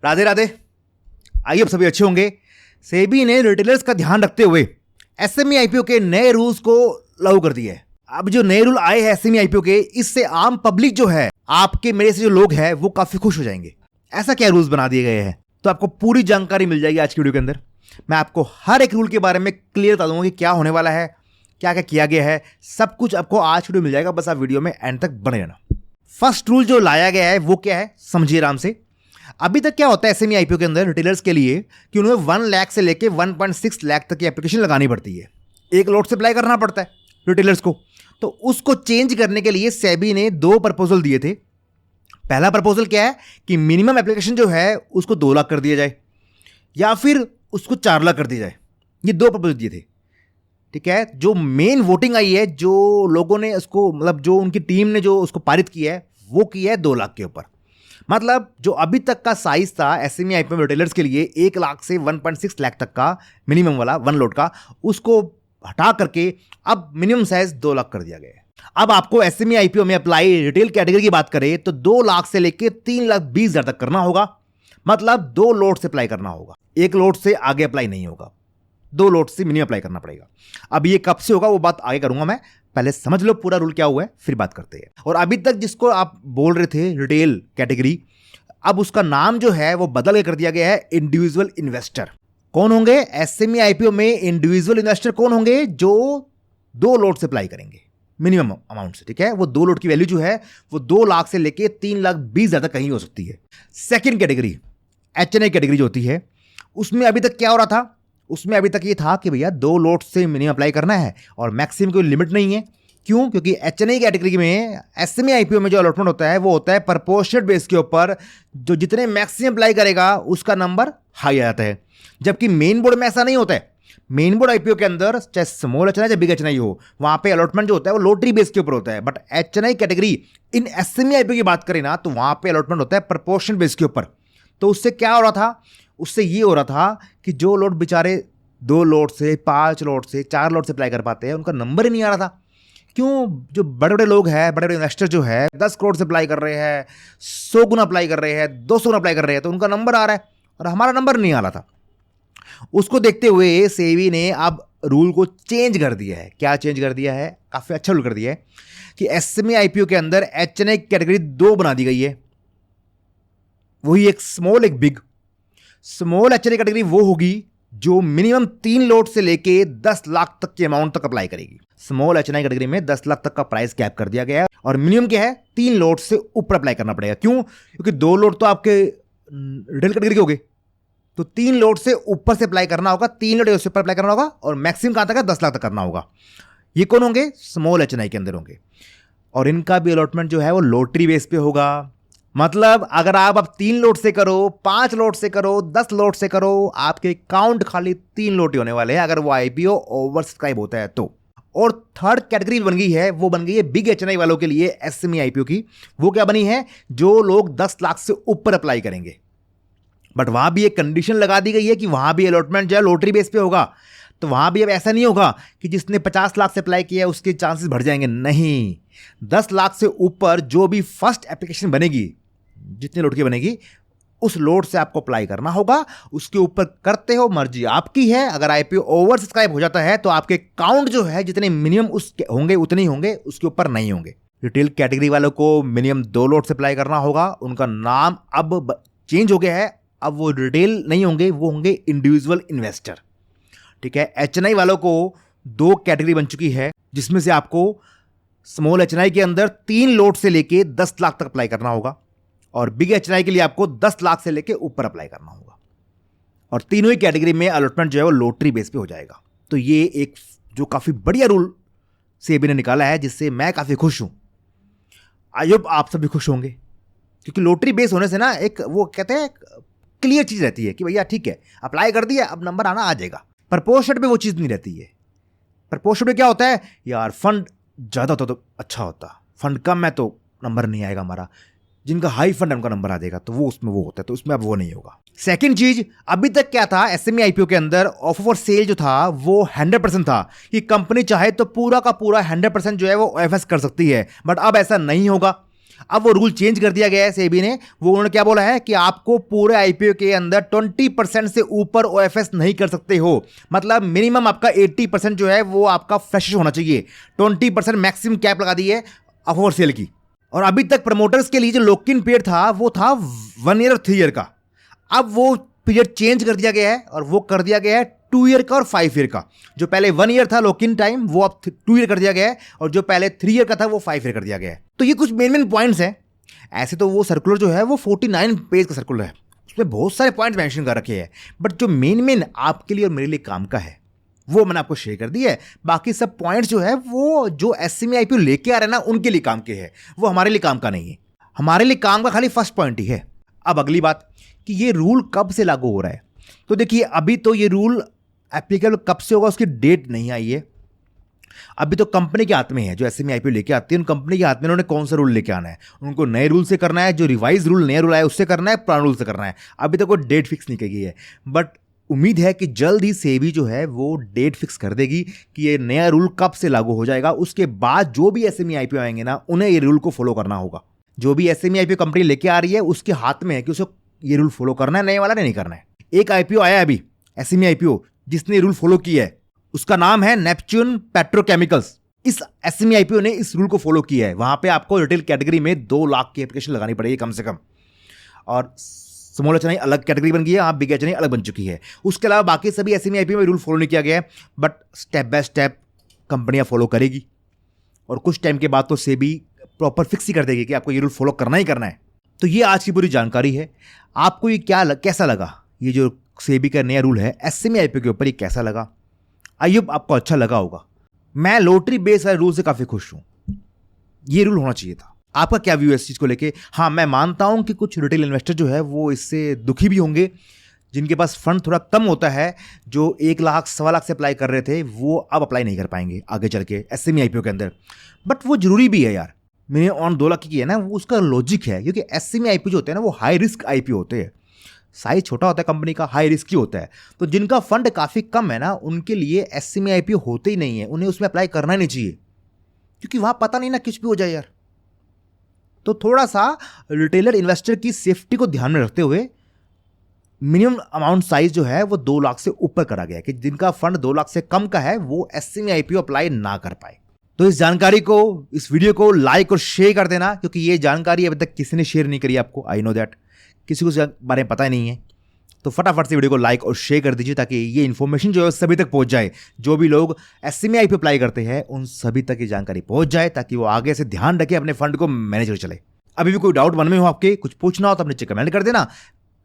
राधे राधे। आइए, अब सभी अच्छे होंगे। सेबी ने रिटेलर्स का ध्यान रखते हुए एसएमई आईपीओ के नए रूल्स को लागू कर दिए हैं। अब जो नए रूल आए हैं एसएमई आईपीओ के, इससे आम पब्लिक जो है, आपके मेरे से जो लोग हैं, वो काफी खुश हो जाएंगे। ऐसा क्या रूल्स बना दिए गए हैं, तो आपको पूरी जानकारी मिल जाएगी आज की वीडियो के अंदर। मैं आपको हर एक रूल के बारे में क्लियर बता दूंगा कि क्या होने वाला है, क्या क्या किया गया है, सब कुछ आपको आज वीडियो मिल जाएगा। बस आप वीडियो में एंड तक बने रहना। फर्स्ट रूल जो लाया गया है वो क्या है, समझिए आराम से। अभी तक क्या होता है एसएमई आईपीओ के अंदर रिटेलर्स के लिए कि उन्हें 1 लाख से लेके 1.6 लाख तक की एप्लीकेशन लगानी पड़ती है। एक लॉट से अप्लाई करना पड़ता है रिटेलर्स को। तो उसको चेंज करने के लिए सेबी ने 2 प्रपोजल दिए थे। पहला प्रपोजल क्या है कि मिनिमम एप्लीकेशन जो है उसको 2 लाख कर दिया जाए या फिर उसको 4 लाख कर दिया जाए। ये 2 प्रपोजल दिए थे, ठीक है। जो मेन वोटिंग आई है, जो लोगों ने उसको, मतलब जो उनकी टीम ने जो उसको पारित किया है, वो किया है 2 लाख के ऊपर। मतलब जो अभी तक का साइज था एसएमई आईपीओ रिटेलर्स के लिए 1 लाख से 1.6 लाख तक का मिनिमम वाला 1 लोड का, उसको हटा करके अब मिनिमम साइज 2 लाख कर दिया गया है। अब आपको एसएमई आईपीओ में अप्लाई रिटेल कैटेगरी की बात करें तो 2 लाख से लेके 3,20,000 तक करना होगा। मतलब 2 लोड से अप्लाई करना होगा, 1 लोड से आगे अप्लाई नहीं होगा, 2 लोड से मिनिमम अप्लाई करना पड़ेगा। अब ये कब से होगा वो बात आगे करूंगा मैं, पहले समझ लो पूरा रूल क्या हुआ है, फिर बात करते हैं। और अभी तक जिसको आप बोल रहे थे रिटेल कैटेगरी, अब उसका नाम जो है वो बदल के कर दिया गया है इंडिविजुअल इन्वेस्टर। कौन होंगे एसएमई आईपीओ में इंडिविजुअल इन्वेस्टर? कौन होंगे? जो 2 लोड से अप्लाई करेंगे मिनिमम अमाउंट से, ठीक है। वो 2 लोड की वैल्यू जो है वो 2 लाख से लेके 3,20,000 तक कहीं हो सकती है। सेकेंड कैटेगरी एचएनआई कैटेगरी जो होती है, उसमें अभी तक क्या हो रहा था? उसमें अभी तक ये था कि भैया 2 लोड से मिनिमम अप्लाई करना है और मैक्सिमम कोई लिमिट नहीं है। क्यों? क्योंकि एचएनआई कैटेगरी में एसएमई आईपीओ में जो अलॉटमेंट होता है वो होता है प्रपोर्शनेट बेस के ऊपर। जो जितने मैक्सिमम अप्लाई करेगा उसका नंबर हाई आ जाता है। जबकि मेन बोर्ड में ऐसा नहीं होता है। मेन बोर्ड आईपीओ के अंदर चाहे स्मॉल एचएनआई चाहे बिग एचएनआई हो, वहां पे अलॉटमेंट जो होता है वो लॉटरी बेस के ऊपर होता है। But HNI category in SME IPO की बात करें ना, तो वहां पे अलॉटमेंट होता है प्रपोर्शनेट बेस के ऊपर। तो उससे क्या हो रहा था? उससे ये हो रहा था कि जो लोग बेचारे 2 लोड से, 5 लोड से, 4 लोड से अप्लाई कर पाते हैं, उनका नंबर ही नहीं आ रहा था। क्यों? जो बड़े बड़े लोग हैं, बड़े बड़े इन्वेस्टर जो है 10 करोड़ से अप्लाई कर रहे हैं, 100 गुना अप्लाई कर रहे हैं, 200 गुना अप्लाई कर रहे हैं, तो उनका नंबर आ रहा है और हमारा नंबर नहीं आ रहा था। उसको देखते हुए सेबी ने अब रूल को चेंज कर दिया है। क्या चेंज कर दिया है? काफी अच्छा रूल कर दिया है कि एसएमई आईपीओ के अंदर एचएनआई कैटेगरी 2 बना दी गई है। वही एक स्मॉल एक बिग। स्मॉल एचएनआई कैटेगरी वो होगी जो मिनिमम 3 लोड से लेके 10 लाख तक के अमाउंट तक अप्लाई करेगी। स्मॉल एचएनआई कैटेगरी में 10 लाख तक का प्राइस कैप कर दिया गया है और मिनिमम क्या है? 3 लोड से ऊपर अप्लाई करना पड़ेगा। क्यों? क्योंकि 2 लोड तो आपके रिटेल कैटेगरी के हो गए, तो 3 लोड से ऊपर से अप्लाई करना होगा, 3 लोड से ऊपर अप्लाई करना होगा और मैक्सिमम कहां तक है? 10 लाख तक करना होगा। ये कौन होंगे? स्मॉल एचएनआई के अंदर होंगे। और इनका भी अलॉटमेंट जो है वो लॉटरी बेस पे होगा। मतलब अगर आप अब 3 लोड से करो, 5 लोड से करो, 10 लोड से करो, आपके काउंट खाली 3 लोड ही होने वाले हैं अगर वो आईपीओ ओवर सब्सक्राइब होता है तो। और थर्ड कैटेगरी बन गई है, वो बन गई है बिग एचएनआई वालों के लिए एसएमई आईपीओ की। वो क्या बनी है? जो लोग 10 लाख से ऊपर अप्लाई करेंगे। बट वहां भी एक कंडीशन लगा दी गई है कि वहां भी अलॉटमेंट जो है लॉटरी बेस पे होगा। तो वहां भी अब ऐसा नहीं होगा कि जिसने 50 लाख से अप्लाई किया है उसके चांसेस बढ़ जाएंगे। नहीं, 10 लाख से ऊपर जो भी फर्स्ट एप्लीकेशन बनेगी, जितने लोड की बनेगी, उस लोड से आपको अप्लाई करना होगा। उसके ऊपर करते हो, मर्जी आपकी है। अगर आईपीओ ओवर सब्सक्राइब हो जाता है तो आपके काउंट जो है जितने मिनिमम उसके होंगे उतने ही होंगे, उसके ऊपर नहीं होंगे। रिटेल कैटेगरी वालों को मिनिमम 2 लोड से अप्लाई करना होगा। उनका नाम अब चेंज हो गया है। अब वो रिटेल नहीं होंगे, वो होंगे इंडिविजुअल इन्वेस्टर, ठीक है। एचएनआई वालों को 2 कैटेगरी बन चुकी है, जिसमें से आपको स्मॉल एचएनआई के अंदर 3 लोड से लेके 10 लाख तक अप्लाई करना होगा और बिग एचएनआई के लिए आपको 10 लाख से लेके ऊपर अप्लाई करना होगा। और तीनों ही कैटेगरी में अलॉटमेंट जो है वो लॉटरी बेस पे हो जाएगा। तो ये एक जो काफी बढ़िया रूल सेबी ने निकाला है, जिससे मैं काफी खुश हूं। आई होप आप सभी खुश होंगे, क्योंकि लॉटरी बेस होने से ना एक वो कहते हैं क्लियर चीज रहती है कि भैया ठीक है अप्लाई कर दिया, अब नंबर आना आ जाएगा। प्रपोर्शनेट पे वो चीज नहीं रहती है। प्रपोर्शनेट में क्या होता है? यार फंड ज्यादा होता तो अच्छा होता, फंड कम है तो नंबर नहीं आएगा हमारा। जिनका हाई फंड है उनका नंबर आ जाएगा, तो वो उसमें वो होता है, तो उसमें अब वो नहीं होगा। सेकंड चीज, अभी तक क्या था एसएमई आईपीओ के अंदर ऑफर फॉर सेल जो था वो 100% था कि कंपनी चाहे तो पूरा का पूरा 100% जो है वो ओएफएस कर सकती है। बट अब ऐसा नहीं होगा। अब वो रूल चेंज कर दिया गया है सेबी ने। वो उन्होंने क्या बोला है कि आपको पूरे आईपीओ के अंदर 20% से ऊपर ओएफएस नहीं कर सकते हो। मतलब मिनिमम आपका 80% जो है वो आपका फ्रेश होना चाहिए। 20% मैक्सिमम कैप लगा दी है ऑफर सेल की। और अभी तक प्रमोटर्स के लिए जो लॉक इन पीरियड था वो था 1 ईयर और 3 ईयर का। अब वो पीरियड चेंज कर दिया गया है और वो कर दिया गया है 2 ईयर का और 5 ईयर का। जो पहले 1 ईयर था लॉक इन टाइम वो अब 2 ईयर कर दिया गया है, और जो पहले 3 ईयर का था वो 5 ईयर कर दिया गया है। तो ये कुछ मेन पॉइंट्स हैं। ऐसे तो वो सर्कुलर जो है वो 49 पेज का सर्कुलर है, उसमें बहुत सारे पॉइंट्स मेंशन कर रखे हैं, बट जो मेन आपके लिए और मेरे लिए काम का है वो मैंने आपको शेयर कर दिया है। बाकी सब पॉइंट्स जो है वो जो एसएमई आईपीओ लेके आ रहे हैं ना उनके लिए काम के है, वो हमारे लिए काम का नहीं है। हमारे लिए काम का खाली फर्स्ट पॉइंट ही है। अब अगली बात कि ये रूल कब से लागू हो रहा है, तो देखिए अभी तो ये रूल एप्लीकेबल कब से होगा उसकी डेट नहीं आई है। अभी तो कंपनी के हाथ में है, जो एसएमई आईपीओ लेके आती है उन कंपनी के हाथ में उन्होंने कौन सा रूल लेके आना है। उनको नए रूल से करना है, जो रिवाइज रूल नया रूल आया उससे करना है, पुराना रूल से करना है। अभी तक कोई डेट फिक्स नहीं की गई है, बट उम्मीद है कि जल्द ही सेबी जो है वो डेट फिक्स कर देगी कि ये नया रूल कब से लागू हो जाएगा। उसके बाद जो भी एसएमई आईपीओ आएंगे ना उन्हें ये रूल को फॉलो करना होगा। जो भी एसएमई आईपीओ कंपनी लेके आ रही है उसके हाथ में है कि उसे ये रूल फॉलो करना है, नए वाला नहीं करना है। एक आईपीओ आया अभी एसएमई आईपीओ जिसने रूल फॉलो किया है, उसका नाम है नेपच्यून पेट्रोकेमिकल्स। इस एसएमई आईपीओ ने इस रूल को फॉलो किया है। वहां पे आपको रिटेल कैटेगरी में 2 लाख की एप्लीकेशन लगानी पड़ेगी कम से कम, और स्मॉल एचएनआई अलग कैटेगरी बन गई है, यहाँ बिग एचएनआई अलग बन चुकी है। उसके अलावा बाकी सभी एसएमई आईपीओ में रूल फॉलो नहीं किया गया है, बट स्टेप बाय स्टेप कंपनियां फॉलो करेगी और कुछ टाइम के बाद तो सेबी प्रॉपर फिक्स ही कर देगी कि आपको ये रूल फॉलो करना ही करना है। तो ये आज की पूरी जानकारी है। आपको ये कैसा लगा, ये जो सेबी का नया रूल है एसएमई आईपीओ के ऊपर, ये कैसा लगा? आई होप आपको अच्छा लगा होगा। मैं लॉटरी बेस वाले रूल से काफ़ी खुश हूँ, ये रूल होना चाहिए था। आपका क्या व्यू है इस चीज़ को लेके? हाँ, मैं मानता हूँ कि कुछ रिटेल इन्वेस्टर जो है वो इससे दुखी भी होंगे, जिनके पास फंड थोड़ा कम होता है, जो 1 लाख 1.25 लाख से अप्लाई कर रहे थे वो अब अप्लाई नहीं कर पाएंगे आगे चल के एसएमई आईपीओ के अंदर। बट वो जरूरी भी है यार। मैंने ऑन 2 लाख की है ना, वो उसका लॉजिक है, क्योंकि एसएमई आईपीओ जो होते हैं ना वो हाई रिस्क आईपीओ होते हैं। साइज छोटा होता है कंपनी का, हाई रिस्क ही होता है। तो जिनका फंड काफ़ी कम है ना उनके लिए एसएमई आईपीओ होते ही नहीं है, उन्हें उसमें अप्लाई करना ही नहीं चाहिए, क्योंकि वहाँ पता नहीं ना कुछ भी हो जाए यार। तो थोड़ा सा रिटेलर इन्वेस्टर की सेफ्टी को ध्यान में रखते हुए मिनिमम अमाउंट साइज जो है वो 2 लाख से ऊपर करा गया है कि जिनका फंड 2 लाख से कम का है वो एसएमई आईपीओ अप्लाई ना कर पाए। तो इस जानकारी को, इस वीडियो को लाइक और शेयर कर देना, क्योंकि ये जानकारी अभी तक किसी ने शेयर नहीं करी आपको। आई नो दैट किसी को इस बारे में पता ही नहीं है। तो फटाफट से वीडियो को लाइक और शेयर कर दीजिए ताकि ये इन्फॉर्मेशन जो है सभी तक पहुंच जाए। जो भी लोग एसएमई आईपीओ अप्लाई करते हैं उन सभी तक ये जानकारी पहुंच जाए, ताकि वो आगे से ध्यान रखे अपने फंड को मैनेज कर चले। अभी भी कोई डाउट मन में हो आपके, कुछ पूछना हो तो अपने नीचे कमेंट कर देना।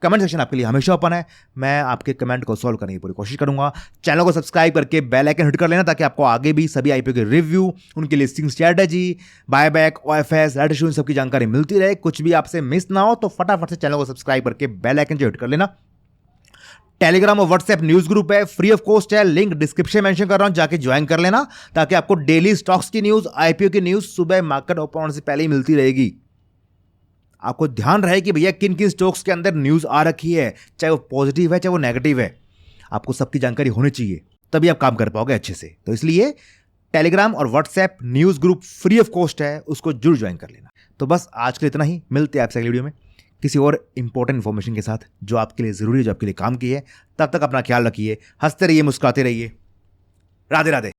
कमेंट सेक्शन आपके लिए हमेशा ओपन है, मैं आपके कमेंट को सॉल्व करने की पूरी कोशिश करूंगा। चैनल को सब्सक्राइब करके बेल आइकन हिट कर लेना ताकि आपको आगे भी सभी आईपीओ के रिव्यू, उनकी listing strategy, buyback, OFS, right issue, इन सब की जानकारी मिलती रहे, कुछ भी आपसे मिस ना हो। तो फटाफट से चैनल को सब्सक्राइब करके बेल आइकन जो हिट कर लेना। टेलीग्राम और व्हाट्सएप न्यूज ग्रुप है, फ्री ऑफ कॉस्ट है, लिंक डिस्क्रिप्शन में मेंशन कर रहा हूं, जाके ज्वाइन कर लेना ताकि आपको डेली स्टॉक्स की न्यूज, आईपीओ की न्यूज सुबह मार्केट ओपन होने से पहले ही मिलती रहेगी। आपको ध्यान रहे कि भैया किन किन स्टॉक्स के अंदर न्यूज आ रखी है, चाहे वो पॉजिटिव है चाहे वो नेगेटिव है, आपको सबकी जानकारी होनी चाहिए, तभी आप काम कर पाओगे अच्छे से। तो इसलिए टेलीग्राम और WhatsApp news group free of cost है, उसको जरूर ज्वाइन कर लेना। तो बस आज के लिए इतना ही, मिलते हैं आपसे अगली वीडियो में किसी और इंपॉर्टेंट इन्फॉर्मेशन के साथ जो आपके लिए जरूरी है, जो आपके लिए काम की है। तब तक अपना ख्याल रखिए, हंसते रहिए, मुस्कुराते रहिए। राधे राधे।